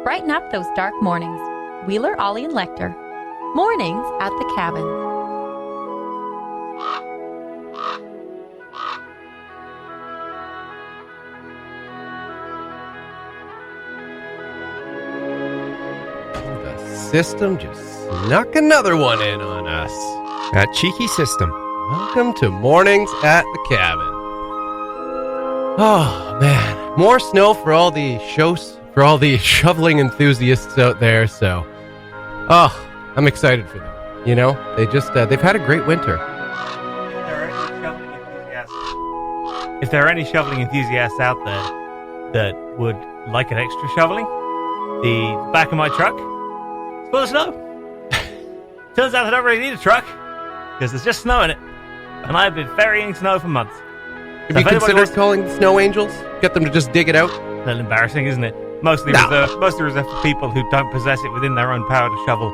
Brighten up those dark mornings. Wheeler, Ollie, and Lecter. Mornings at the Cabin. The system just snuck another one in on us. That cheeky system. Welcome to Mornings at the Cabin. Oh, man. More snow for all the shoveling enthusiasts out there, so... Oh, I'm excited for them. You know, they've had a great winter. If there are any shoveling enthusiasts out there that would like an extra shoveling, the back of my truck is full of snow. Turns out I don't really need a truck because there's just snow in it, and I've been ferrying snow for months. Have you considered calling the snow angels? Get them to just dig it out? A little embarrassing, isn't it? Mostly reserved for people who don't possess it within their own power to shovel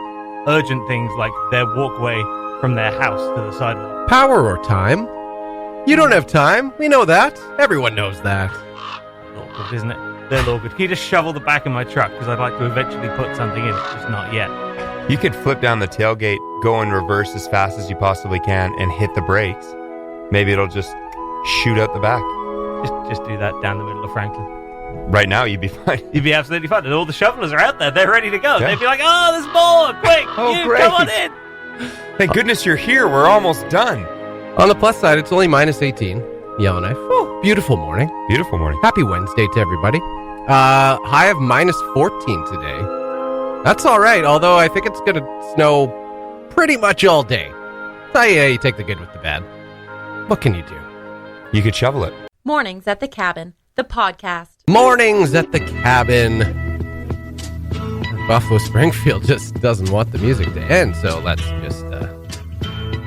urgent things like their walkway from their house to the sidewalk. Power or time? You don't have time. We know that. Everyone knows that. Awkward, isn't it? They're awkward. Can you just shovel the back of my truck? Because I'd like to eventually put something in it, just not yet. You could flip down the tailgate, go in reverse as fast as you possibly can, and hit the brakes. Maybe it'll just shoot out the back. Just do that down the middle of Franklin. Right now, you'd be fine. You'd be absolutely fine. And all the shovelers are out there. They're ready to go. Yeah. They'd be like, oh, there's more. Quick. Great. Come on in. Thank goodness you're here. We're almost done. On the plus side, it's only minus 18. Yellowknife. Oh, beautiful morning. Beautiful morning. Happy Wednesday to everybody. High of minus 14 today. That's all right, although I think it's going to snow pretty much all day. So yeah, you take the good with the bad. What can you do? You could shovel it. Mornings at the Cabin, the podcast. Mornings at the Cabin. Buffalo Springfield just doesn't want the music to end, so let's just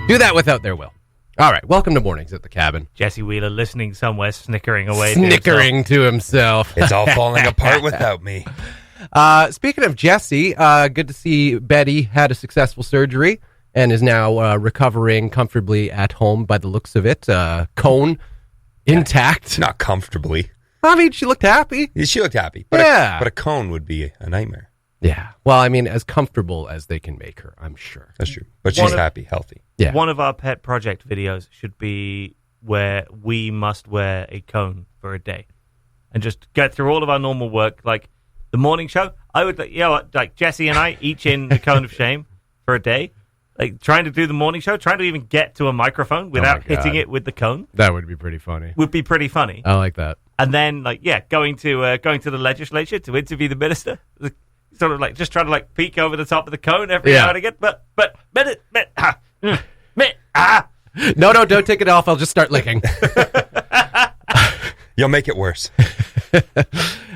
do that without their will. All right, welcome to Mornings at the Cabin. Jesse Wheeler listening somewhere, snickering away. To himself. It's all falling apart without me. Speaking of Jesse, good to see Betty had a successful surgery and is now recovering comfortably at home by the looks of it. Cone intact. Not comfortably. I mean, she looked happy. She looked happy. But yeah. But a cone would be a nightmare. Yeah. Well, I mean, as comfortable as they can make her, I'm sure. That's true. But she's happy, healthy. Yeah. One of our pet project videos should be where we must wear a cone for a day and just get through all of our normal work. Like the morning show, I would, like Jesse and I, each in the cone of shame for a day. Like trying to do the morning show, trying to even get to a microphone without hitting it with the cone. That would be pretty funny. Would be pretty funny. I like that. And then, going to the legislature to interview the minister. Sort of like just trying to like peek over the top of the cone every now and again. No, don't take it off. I'll just start licking. You'll make it worse.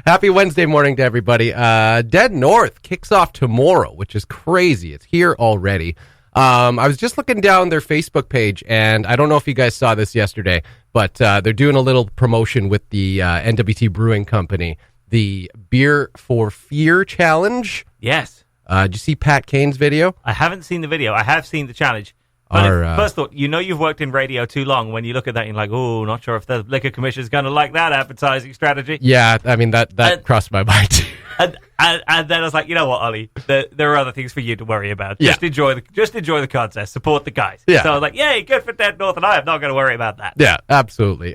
Happy Wednesday morning to everybody. Dead North kicks off tomorrow, which is crazy. It's here already. I was just looking down their Facebook page, and I don't know if you guys saw this yesterday, but they're doing a little promotion with the NWT Brewing Company, the Beer for Fear Challenge. Yes. Did you see Pat Kane's video? I haven't seen the video. I have seen the challenge. But first thought, you've worked in radio too long. When you look at that, you're like, oh, not sure if the Liquor Commission is going to like that advertising strategy. Yeah, I mean, that crossed my mind too. And then I was like, you know what, Ollie? There are other things for you to worry about. Just enjoy the contest. Support the guys. Yeah. So I was like, yay, good for Dead North, and I am not going to worry about that. Yeah, absolutely.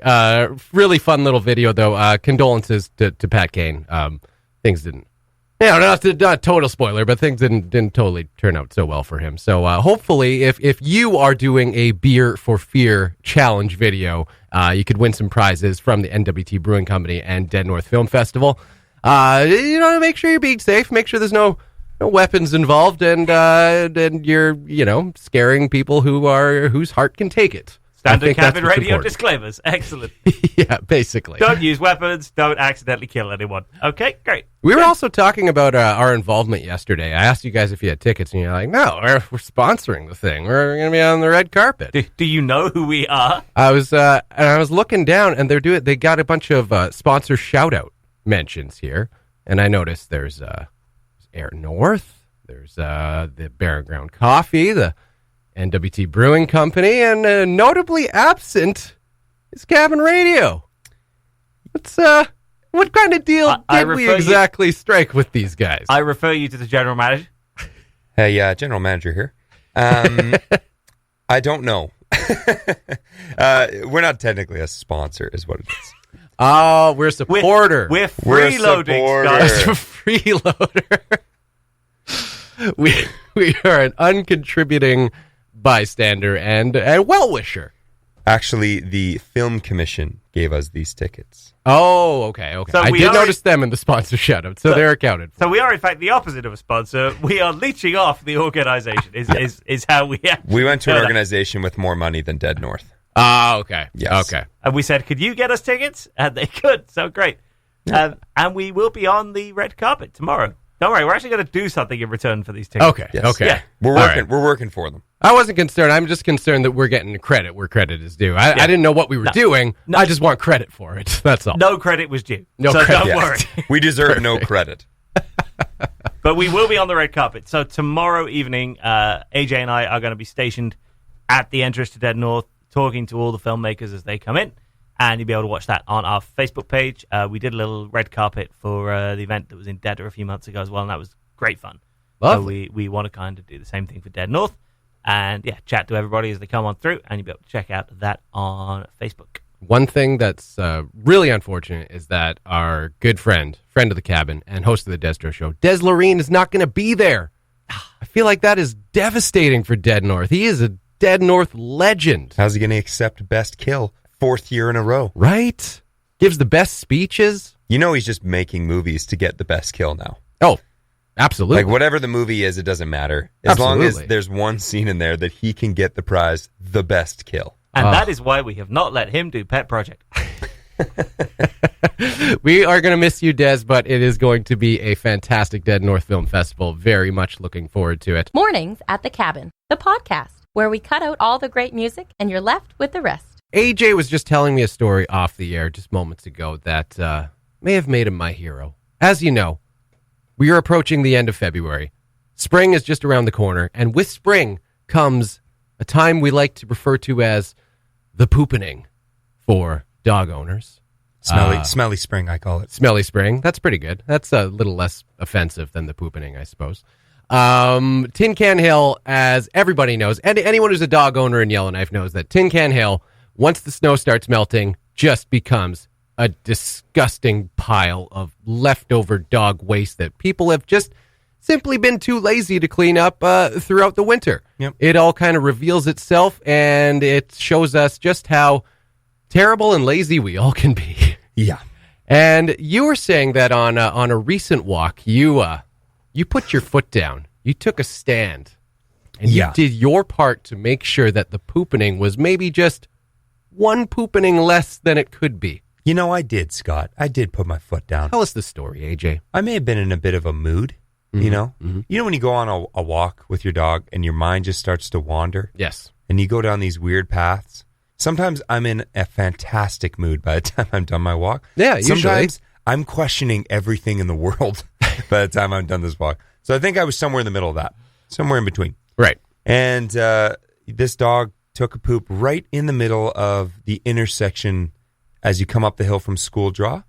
Really fun little video, though. Condolences to Pat Kane. Things didn't. Not total spoiler, but things didn't totally turn out so well for him. So hopefully, if you are doing a Beer for Fear challenge video, you could win some prizes from the NWT Brewing Company and Dead North Film Festival. Make sure you're being safe. Make sure there's no weapons involved, and you're scaring people whose heart can take it. Standard cabin radio disclaimers. Excellent. Yeah, basically. Don't use weapons. Don't accidentally kill anyone. Okay, great. We were also talking about our involvement yesterday. I asked you guys if you had tickets, and you're like, no, we're sponsoring the thing. We're going to be on the red carpet. Do you know who we are? I was looking down, and they got a bunch of sponsor shout-out mentions here, and I noticed there's Air North, there's the Barren Ground Coffee, the NWT Brewing Company, and notably absent is Cabin Radio. What kind of deal I did we refer you- exactly strike with these guys? I refer you to the general manager. Hey, general manager here. I don't know. We're not technically a sponsor, is what it is. Oh, we're a supporter. We're We're a freeloading, supporter. Scott. Freeloader. we are an uncontributing bystander and a well-wisher. Actually, the film commission gave us these tickets. Oh, okay. So I we did already- notice them in the sponsor shout-out, so they're accounted for. So we are, in fact, the opposite of a sponsor. We are leeching off the organization, is how we act. We went to an No, no. organization with more money than Dead North. Ah, okay. Yes. Okay. And we said, could you get us tickets? And they could. So great. And we will be on the red carpet tomorrow. Don't worry, we're actually going to do something in return for these tickets. Okay. Yes. Okay. Yeah. We're All working. right. We're working for them. I wasn't concerned. I'm just concerned that we're getting credit where credit is due. I didn't know what we were doing. No. I just want credit for it. That's all. No credit was due. No so credit. don't Yes. worry. We deserve no credit. But we will be on the red carpet. So tomorrow evening, AJ and I are going to be stationed at the entrance to Dead North, talking to all the filmmakers as they come in. And you'll be able to watch that on our Facebook page. We did a little red carpet for the event that was in Dead a few months ago as well, and that was great fun. Lovely. So we want to kind of do the same thing for Dead North. And yeah, chat to everybody as they come on through, and you'll be able to check out that on Facebook. One thing that's really unfortunate is that our good friend of the cabin, and host of the Destro Show, Des Loreen, is not going to be there. I feel like that is devastating for Dead North. He is a Dead North legend, How's he going to accept Best Kill 4th year in a row? right? Gives the best speeches. You know he's just making movies to get the best kill now. Oh, absolutely. Like whatever the movie is, it doesn't matter. As long as Absolutely. there's one scene in there that he can get the prize, the best kill. And that is why we have not let him do Pet Project. We are going to miss you, Des, but it is going to be a fantastic Dead North Film Festival. Very much looking forward to it. Mornings at the Cabin, the podcast, where we cut out all the great music and you're left with the rest. AJ was just telling me a story off the air just moments ago that may have made him my hero. As you know, we are approaching the end of February. Spring is just around the corner, and with spring comes a time we like to refer to as the poopening for dog owners. Smelly spring, I call it. Smelly spring. That's pretty good. That's a little less offensive than the poopening, I suppose. Tin Can Hill, as everybody knows, and anyone who's a dog owner in Yellowknife knows that Tin Can Hill, once the snow starts melting, just becomes a disgusting pile of leftover dog waste that people have just simply been too lazy to clean up throughout the winter. Yep. It all kind of reveals itself, and it shows us just how terrible and lazy we all can be. Yeah. And you were saying that on a recent walk, you put your foot down, you took a stand, and Yeah. you did your part to make sure that the poopening was maybe just one poopening less than it could be. You know, I did, Scott. I did put my foot down. Tell us the story, AJ. I may have been in a bit of a mood, you know? You know when you go on a walk with your dog and your mind just starts to wander Yes. and you go down these weird paths? Sometimes I'm in a fantastic mood by the time I'm done my walk. Yeah, usually. Sometimes I'm questioning everything in the world by the time I'm done this walk. So I think I was somewhere in the middle of that, somewhere in between. Right. And this dog took a poop right in the middle of the intersection as you come up the hill from School Draw,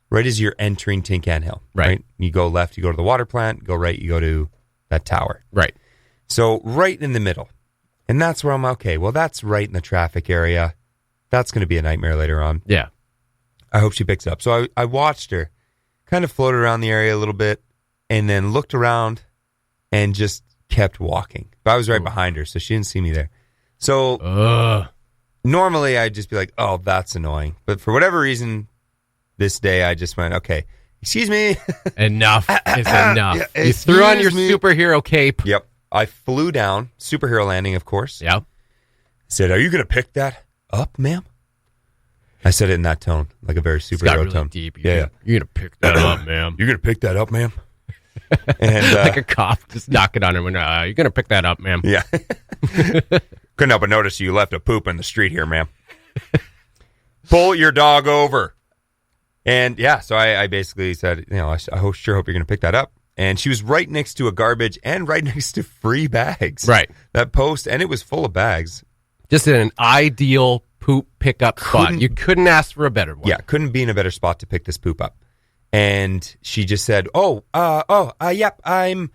right as you're entering Tin Can Hill. Right. You go left, you go to the water plant. Go right, you go to that tower. Right. So right in the middle. And that's where I'm, okay, well, that's right in the traffic area. That's going to be a nightmare later on. Yeah. I hope she picks it up. So I watched her kind of float around the area a little bit and then looked around and just kept walking. But I was right behind her, so she didn't see me there. So normally I'd just be like, oh, that's annoying. But for whatever reason, this day I just went, okay, excuse me. Enough is enough. Yeah, You threw on your excuse me. superhero cape. Yep. I flew down, superhero landing, of course. Yep. Said, are you going to pick that up, ma'am? I said it in that tone, like a very It's got superhero really tone. deep. Yeah. You're going to pick that up, ma'am. You're going to pick that up, ma'am? And Like a cop just knocking on her window. You're going to pick that up, ma'am. yeah. Couldn't help but notice you left a poop in the street here, ma'am. Pull your dog over. And yeah, so I basically said, you know, I sure hope you're going to pick that up. And she was right next to a garbage and right next to free bags. Right. That post, and it was full of bags. Just in an ideal poop pickup spot. You couldn't ask for a better one. Yeah, couldn't be in a better spot to pick this poop up. and she just said, yep, I'm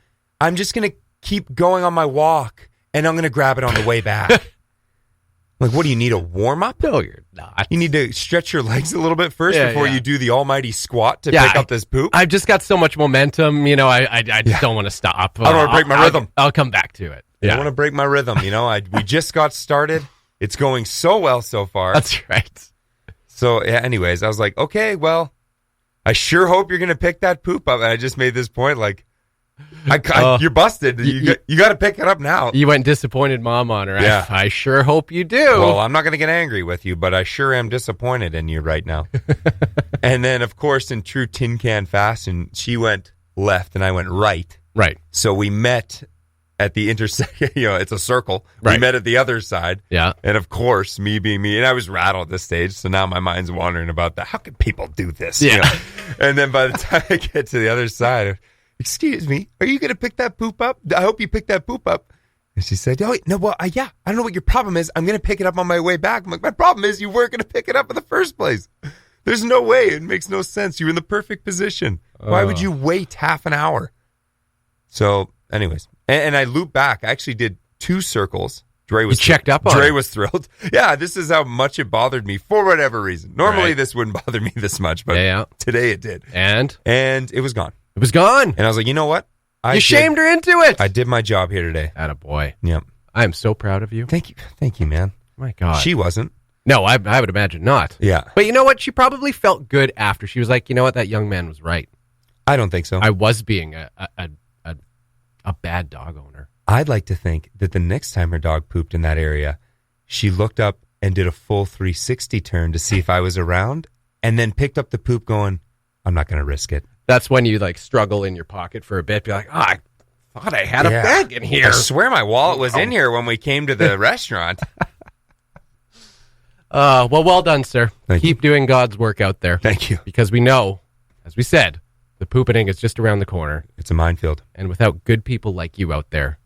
just going to keep going on my walk, and I'm going to grab it on the way back. Like, what do you need, a warm-up? No, you're not. You need to stretch your legs a little bit first before you do the almighty squat to pick up this poop? I've just got so much momentum, I just don't want to stop. I don't want to break my rhythm. I'll come back to it. I don't want to break my rhythm, we just got started. It's going so well so far. That's right. So, anyways, I was like, okay, well, I sure hope you're going to pick that poop up. And I just made this point, like, you're busted. You got to pick it up now. You went disappointed mom on her. Yeah. I sure hope you do. Well, I'm not going to get angry with you, but I sure am disappointed in you right now. And then, of course, in true tin can fashion, she went left and I went right. Right. So we met at the intersection. It's a circle. Right. We met at the other side. Yeah. And of course, me being me, and I was rattled at this stage, so now my mind's wandering about that. How can people do this? Yeah. And then by the time I get to the other side, excuse me, are you going to pick that poop up? I hope you pick that poop up. And she said, I don't know what your problem is. I'm going to pick it up on my way back. I'm like, my problem is you weren't going to pick it up in the first place. There's no way. It makes no sense. You're in the perfect position. Why would you wait half an hour? So, anyways, and I looped back. I actually did 2 circles. Dre was checked up on Dre it. was thrilled. Yeah, this is how much it bothered me for whatever reason. Normally, this wouldn't bother me this much, but today it did. And it was gone. It was gone. And I was like, you know what? You shamed her into it. I did my job here today. Attaboy. Yep. I am so proud of you. Thank you, man. My God. She wasn't. No, I would imagine not. Yeah. But you know what? She probably felt good after. She was like, you know what? That young man was right. I don't think so. I was being a bad dog owner. I'd like to think that the next time her dog pooped in that area, she looked up and did a full 360 turn to see if I was around, and then picked up the poop going, I'm not going to risk it. That's when you struggle in your pocket for a bit. Be like, I thought I had a bag in here. I swear my wallet was in here when we came to the restaurant. Well done, sir. Thank Keep doing God's work out there. Thank you. Because we know, as we said, the poopening is just around the corner. It's a minefield. And without good people like you out there,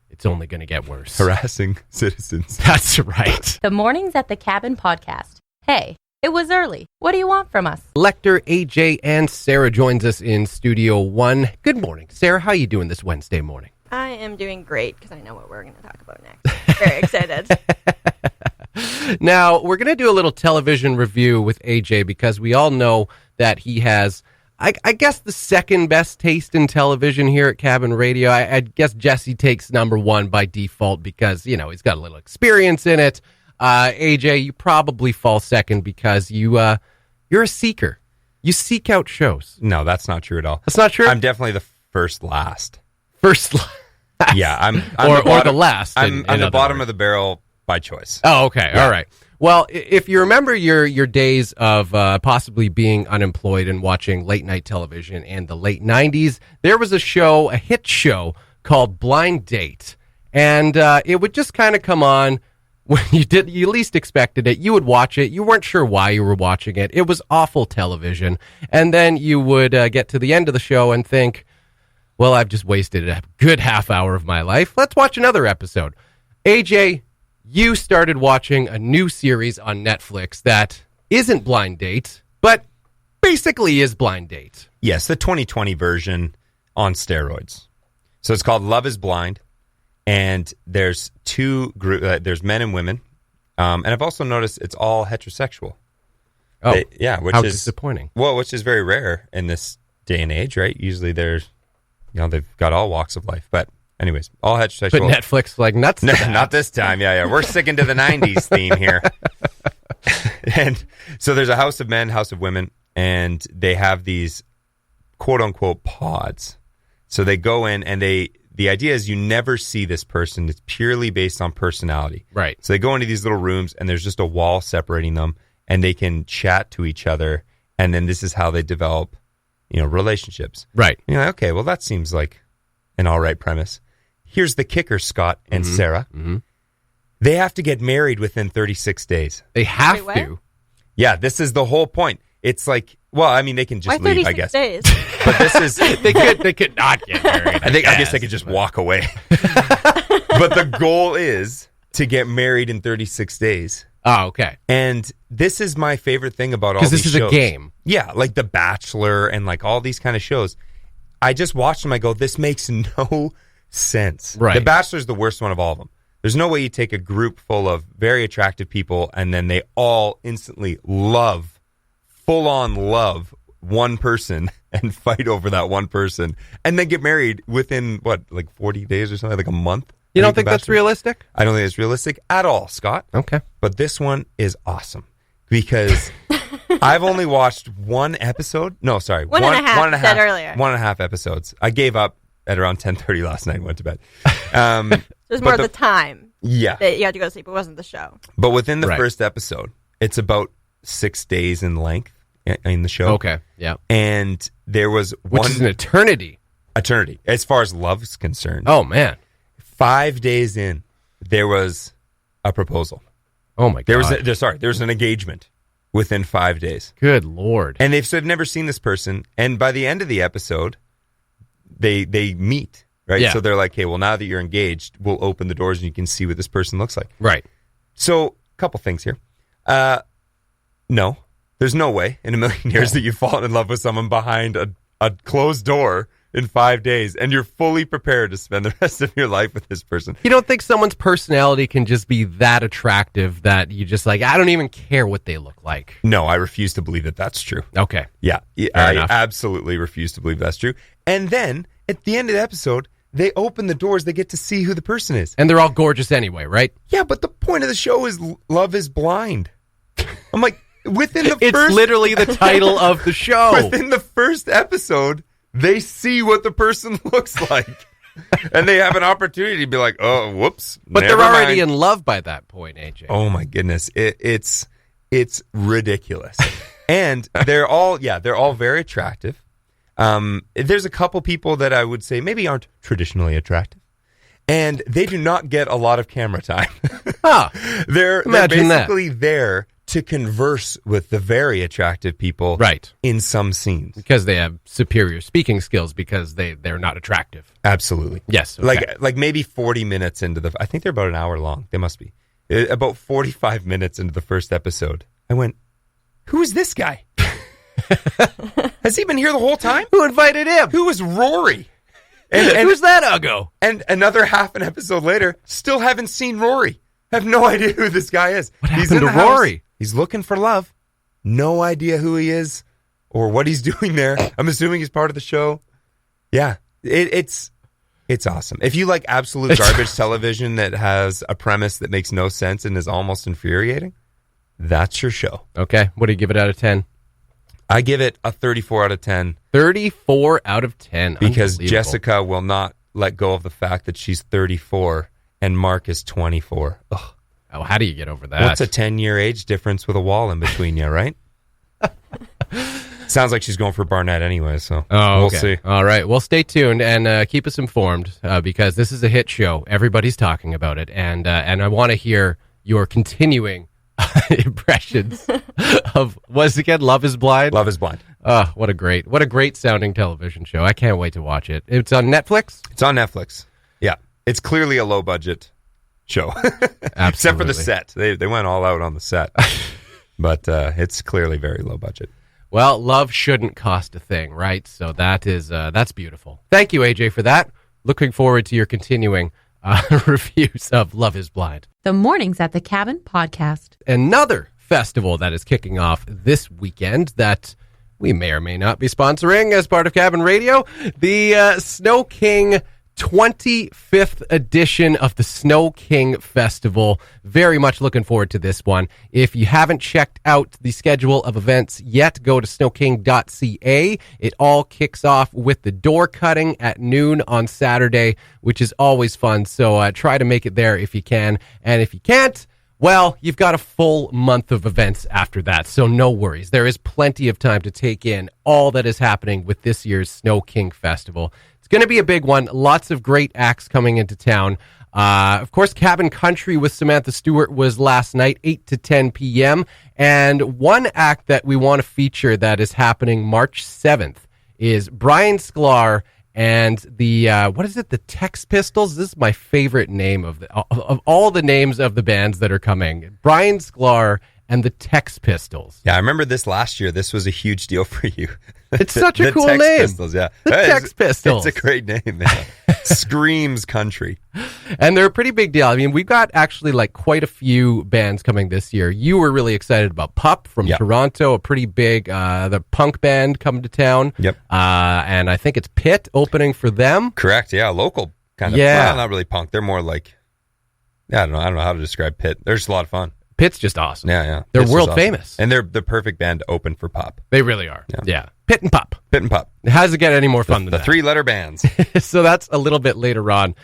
it's only going to get worse. Harassing citizens. That's right. The Mornings at the Cabin podcast. Hey, it was early. What do you want from us? Lecter, AJ, and Sarah joins us in Studio 1. Good morning. Sarah, how are you doing this Wednesday morning? I am doing great because I know what we're going to talk about next. Very excited. Now, we're going to do a little television review with AJ because we all know that he has, I guess, the second best taste in television here at Cabin Radio. I guess Jesse takes number 1 by default because, he's got a little experience in it. AJ, you probably fall second because you're a seeker. You seek out shows. No, that's not true at all. That's not true? I'm definitely the first last. Yeah, I'm or the last. I'm the bottom of the barrel by choice. Oh, okay. Yeah. All right. Well, if you remember your days of possibly being unemployed and watching late night television in the late 90s, there was a hit show called Blind Date. And it would just kind of come on when you least expected it. You would watch it. You weren't sure why you were watching it. It was awful television. And then you would get to the end of the show and think, well, I've just wasted a good half hour of my life. Let's watch another episode. AJ, you started watching a new series on Netflix that isn't Blind Date, but basically is Blind Date. Yes, the 2020 version on steroids. So it's called Love is Blind, and there's 2 groups. There's men and women, and I've also noticed it's all heterosexual. Oh, which how is disappointing. Well, which is very rare in this day and age, right? Usually they've got all walks of life, but anyways, all heterosexual. But Netflix nuts. No, not this time. Yeah. We're sticking to the 90s theme here. And so there's a house of men, house of women, and they have these quote unquote pods. So they go in and the idea is you never see this person. It's purely based on personality. Right. So they go into these little rooms and there's just a wall separating them and they can chat to each other. And then this is how they develop, relationships. Right. Okay, well, that seems like an all right premise. Here's the kicker, Scott and Sarah. Mm-hmm. They have to get married within 36 days. They have to. Yeah, this is the whole point. It's like, well, I mean, they can just leave, I guess. Days? But this is... they could not get married. I guess they could just walk away. But the goal is to get married in 36 days. Oh, okay. And this is my favorite thing about all Because these this is shows. a game. Yeah, like The Bachelor and like all these kind of shows. I just watched them. I go, this makes no sense. Right. The Bachelor's the worst one of all of them. There's no way you take a group full of very attractive people and then they all instantly full on love one person and fight over that one person and then get married within, like 40 days or something, like a month? You don't think that's realistic? I don't think it's realistic at all, Scott. Okay. But this one is awesome because I've only watched one episode. No, sorry. One and a half, you said earlier. 1.5 episodes. I gave up at around 10:30 last night and went to bed. There's more of the time. Yeah. That you had to go to sleep. It wasn't the show. But within the Right. first episode, it's about 6 days in length in the show. Okay, yeah. And there was Which one is an eternity. eternity as far as love's concerned. Oh, man. 5 days in, there was a proposal. Oh, my God. There was an engagement within 5 days. Good Lord. And they've never seen this person. And by the end of the episode, they meet, right? Yeah. So they're like, hey, well, now that you're engaged, we'll open the doors and you can see what this person looks like. Right. So, a couple things here. No, there's no way in a million years that you've fallen in love with someone behind a closed door in 5 days and you're fully prepared to spend the rest of your life with this person. You don't think someone's personality can just be that attractive that you just like, I don't even care what they look like? No, I refuse to believe that that's true. Okay. Yeah, Fair I enough. absolutely refuse to believe that's true. And then at the end of the episode, they open the doors. They get to see who the person is. And they're all gorgeous anyway, right? Yeah, but the point of the show is Love is Blind. I'm like, within the It's first literally the title of the show. within the first episode, they see what the person looks like. And they have an opportunity to be like, oh, whoops. But never they're already mind. in love by that point, AJ. Oh my goodness. It's ridiculous. And they're all very attractive. There's a couple people that I would say maybe aren't traditionally attractive. And they do not get a lot of camera time. Huh. They're Imagine that. basically there to converse with the very attractive people Right. in some scenes. Because they have superior speaking skills because they're not attractive. Absolutely. Yes. Okay. Like maybe 40 minutes into I think they're about an hour long. They must be. About 45 minutes into the first episode, I went, who is this guy? Has he been here the whole time? Who invited him? Who is Rory? And Who's that Uggo? And another half an episode later, still haven't seen Rory. Have no idea who this guy is. What He's happened in to the house. Rory? He's looking for love. No idea who he is or what he's doing there. I'm assuming he's part of the show. Yeah, it's awesome. If you like absolute garbage television that has a premise that makes no sense and is almost infuriating, that's your show. Okay. What do you give it out of 10? I give it a 34 out of 10 34 out of 10. because Unbelievable. Jessica will not let go of the fact that she's 34 and Mark is 24. Ugh. Oh, how do you get over that? What's a 10-year age difference with a wall in between you, right? Sounds like she's going for Barnett anyway, so Oh, we'll okay. see. All right. Well, stay tuned and keep us informed because this is a hit show. Everybody's talking about it, and I want to hear your continuing impressions of what's it again? Love is Blind. Love is Blind. Oh, what a great sounding television show. I can't wait to watch it. It's on Netflix. It's on Netflix. Yeah, it's clearly a low budget show, except for the set. They went all out on the set, but it's clearly very low budget. Well, love shouldn't cost a thing, right? So that's beautiful. Thank you, AJ, for that. Looking forward to your continuing reviews of Love is Blind. The Mornings at the Cabin podcast. Another festival that is kicking off this weekend that we may or may not be sponsoring as part of Cabin Radio, the Snow King 25th edition of the Snow King Festival. Very much looking forward to this one. If you haven't checked out the schedule of events yet, go to snowking.ca. It all kicks off with the door cutting at noon on Saturday, which is always fun. So try to make it there if you can. And if you can't, well, you've got a full month of events after that, so no worries. There is plenty of time to take in all that is happening with this year's Snow King Festival. It's going to be a big one. Lots of great acts coming into town. Of course, Cabin Country with Samantha Stewart was last night, 8 to 10 p.m. And one act that we want to feature that is happening March 7th is Brian Sklar and the what is it? The Tex Pistols. This is my favorite name of all the names of the bands that are coming. Brian Sklar and the Tex Pistols. Yeah, I remember this last year. This was a huge deal for you. It's such a cool Tex name. Pistols, yeah. The Tex Pistols. It's a great name, man. Screams country. And they're a pretty big deal. I mean, we've got actually like quite a few bands coming this year. You were really excited about Pup from Toronto, a pretty big the punk band coming to town. Yep. And I think it's Pit opening for them. Correct. Yeah, local kind of. Yeah. Well, not really punk. They're more like, I don't know how to describe Pit. They're just a lot of fun. Pit's just awesome. Yeah. They're Pit's world just awesome. famous. And they're the perfect band to open for Pup. They really are. Yeah. Pit and Pup. Pit and Pup. How does it get any more fun than The that? 3-letter bands. So that's a little bit later on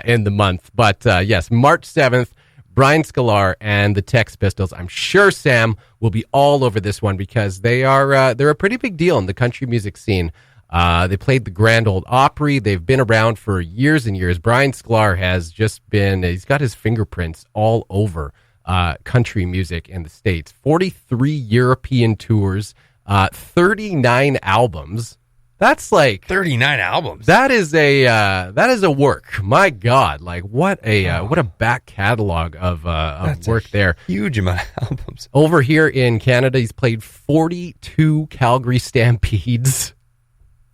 in the month. But yes, March 7th, Brian Sklar and the Tex Pistols. I'm sure Sam will be all over this one because they're a pretty big deal in the country music scene. They played the Grand Ole Opry. They've been around for years and years. Brian Sklar has he's got his fingerprints all over country music in the States. 43 European tours, 39 albums. That's like 39 albums. That is a work. My God, like what a back catalog of work there. Huge amount of albums. Over here in Canada, he's played 42 Calgary Stampedes.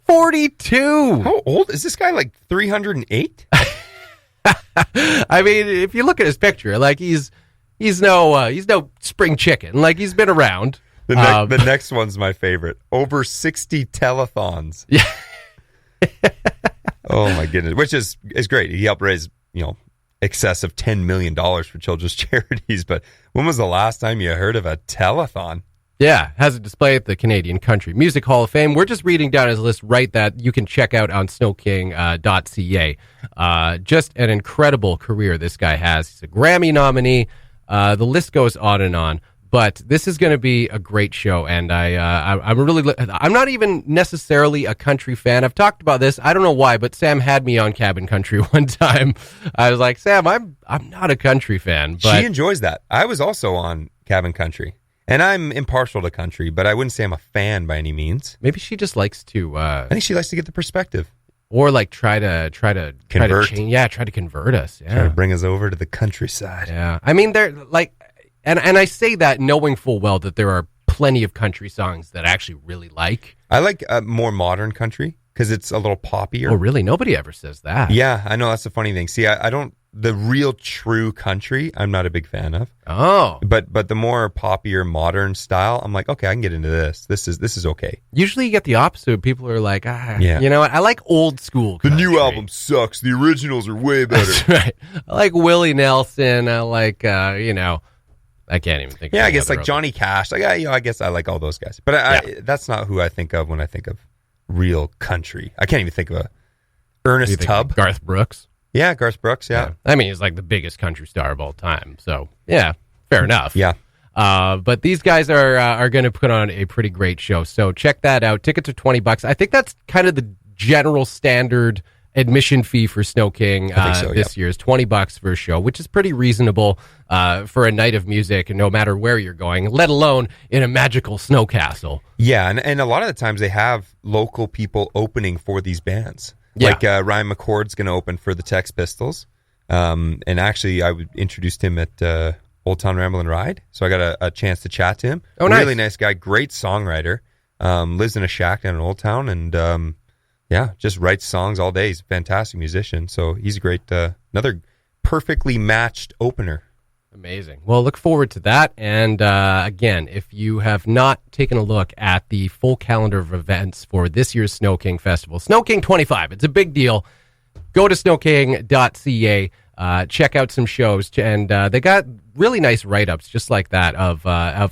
42. How old is this guy? Like 308? I mean, if you look at his picture, like he's no spring chicken. Like he's been around. The next one's my favorite. Over 60 telethons. Yeah. Oh my goodness. Which is great. He helped raise, excess of $10 million for children's charities. But when was the last time you heard of a telethon? Yeah, has a display at the Canadian Country Music Hall of Fame. We're just reading down his list right that you can check out on snowking.ca. Just an incredible career this guy has. He's a Grammy nominee. The list goes on and on. But this is going to be a great show, and I'm not even necessarily a country fan. I've talked about this. I don't know why, but Sam had me on Cabin Country one time. I was like, Sam, I'm not a country fan. But she enjoys that. I was also on Cabin Country. And I'm impartial to country, but I wouldn't say I'm a fan by any means. Maybe she just likes to. I think she likes to get the perspective, or like try to convert. Try to convert us. Yeah, try to bring us over to the countryside. Yeah, I mean, they're like, and I say that knowing full well that there are plenty of country songs that I actually really like. I like more modern country because it's a little poppier. Oh, really? Nobody ever says that. Yeah, I know that's the funny thing. See, I don't. The real true country, I'm not a big fan of. Oh, but the more poppier modern style, I'm like, okay, I can get into this. This is okay. Usually, you get the opposite. People are like, yeah. You know what? I like old school country. The new album sucks. The originals are way better. That's right. I like Willie Nelson. I like, I can't even think. Yeah, of I guess other like Johnny Cash. Like, I guess I like all those guys. But that's not who I think of when I think of real country. I can't even think of a Ernest Tubb. Garth Brooks. Yeah, Garth Brooks, yeah. I mean, he's like the biggest country star of all time. So, yeah, fair enough. Yeah. But these guys are going to put on a pretty great show. So check that out. Tickets are $20. I think that's kind of the general standard admission fee for Snow King this year is $20 for a show, which is pretty reasonable for a night of music, no matter where you're going, let alone in a magical snow castle. Yeah, and a lot of the times they have local people opening for these bands. Yeah. Like Ryan McCord's going to open for the Tex Pistols. And actually, I introduced him at Old Town Ramblin' Ride. So I got a chance to chat to him. Oh, nice. Really nice guy. Great songwriter. Lives in a shack down in Old Town. And just writes songs all day. He's a fantastic musician. So he's a great, another perfectly matched opener. Amazing. Well, look forward to that. And again, if you have not taken a look at the full calendar of events for this year's Snow King Festival, Snow King 25, it's a big deal. Go to snowking.ca, check out some shows, and they got really nice write-ups just like that of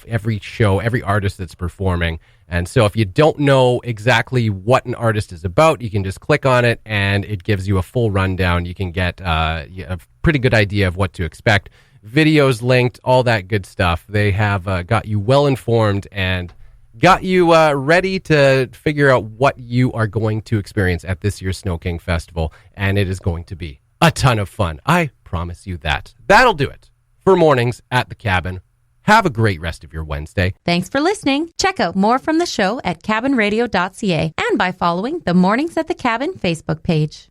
every show, every artist that's performing. And so if you don't know exactly what an artist is about, you can just click on it, and it gives you a full rundown. You can get a pretty good idea of what to expect. Videos linked, all that good stuff. They have got you well informed and got you ready to figure out what you are going to experience at this year's Snow King Festival, and it is going to be a ton of fun. I promise you that. That'll do it for Mornings at the Cabin. Have a great rest of your Wednesday. Thanks for listening. Check out more from the show at cabinradio.ca and by following the Mornings at the Cabin Facebook page.